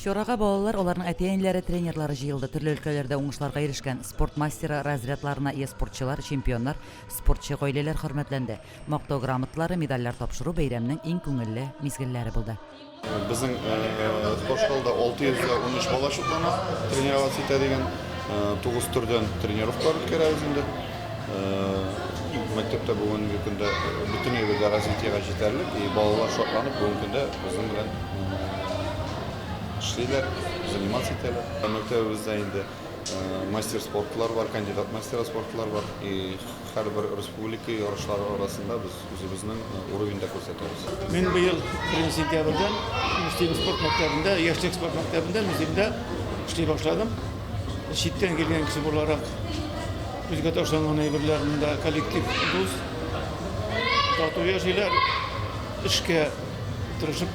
Şorağa балалар, оларның әтейінлері тренерлары жиылды. Түрлі өлкелерде оңышларға ерішкен спорт мастері разрядларына ие спортчылар, чемпионлар, спортчы ғойлелер хөрмәтләнде. Мактау грамоталары, медальләр тапшыру бәйрәмнең иң күңелле мизгелләре булды. Біздің спорт школада 613 бала шотлана, тренироваться етеді 9 түрден тренировкалар өткерәбез инде. Мәктәптә бүгенге көндә бүтән ебезгә развитиегә җитәрлек, балалар шотланып бүгенге көндә безнең белән эшлиләр, заниматься итәләр. Мәктәбебездә инде мастер спортлар бар, кандидат мастера спортлар бар. Һәрбер республика ярышлары арасында без үзебезнең уровеньда күрсәтәбез. Мен быел 1 сентябрьдән Мөстим спорт мәктәбендә, яшьлек спорт мәктәбендә Мөстимдә эшли башладым. Читтән килгән кеше буларак безгә ташланган әйберләрендә коллектив дус, тату яшиләр, эшкә тырышып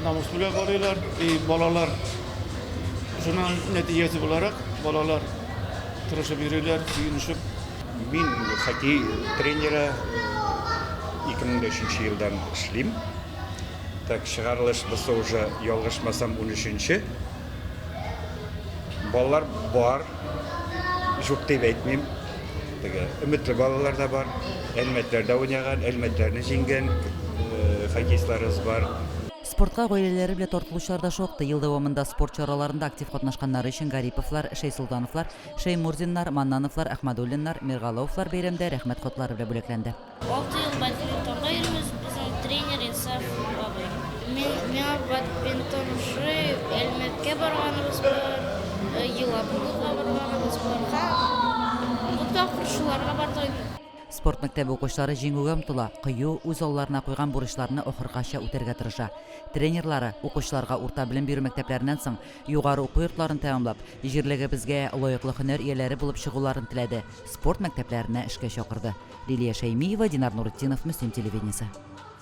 намус белән барыйлар. Балалар шуның нәтиҗәсе буларак балалар тырышып йөриләр, сөенешеп. Мен хоккей тренері 2003 елдан эшлим. Так чыгарылыш булса уже ялгышмасам 13-нче. Балалар бар. Жоқ дип әйтмим. Өметле балалар да бар. Әлмәтләрдә уйнаган, әлмәтләрне җиңгән хоккеистларыбыз бар. Спортка гаилеләре белән тартылучылар да шокты. Ел дәвамында спорт чараларында актив катнашканнары өчен Гариповлар, Шәйсултановлар, Шәймурзиннар, Маннановлар, Әхмәдуллиннар, Миргаловлар бәйрәмдә рәхмәт хатлары белән бүләкләнде. 6 ел бадминтонга йөрибез, безнең тренер Инсаф бабай. Миңа бадминтон ошый, Әлмәткә барганыбыз бар, Елабуга барганыбыз бар. Бутка куршларга бардык. Спорт мәктәбе укучылары җиңүгә омтыла, кыю үз алларына куйган бурычларны ахыргача үтәргә тырыша. Тренерлары укучыларга урта белем бирү мәктәпләреннән соң югары уку йортларын тәмамлап, җирлегебезгә лаеклы һөнәр ияләре булып чыгуларын теләде. Спорт мәктәпләренә эшкә чакырды. Лилия Шәймиева, Динар Нуретдинов, Мөстим телевидениесе.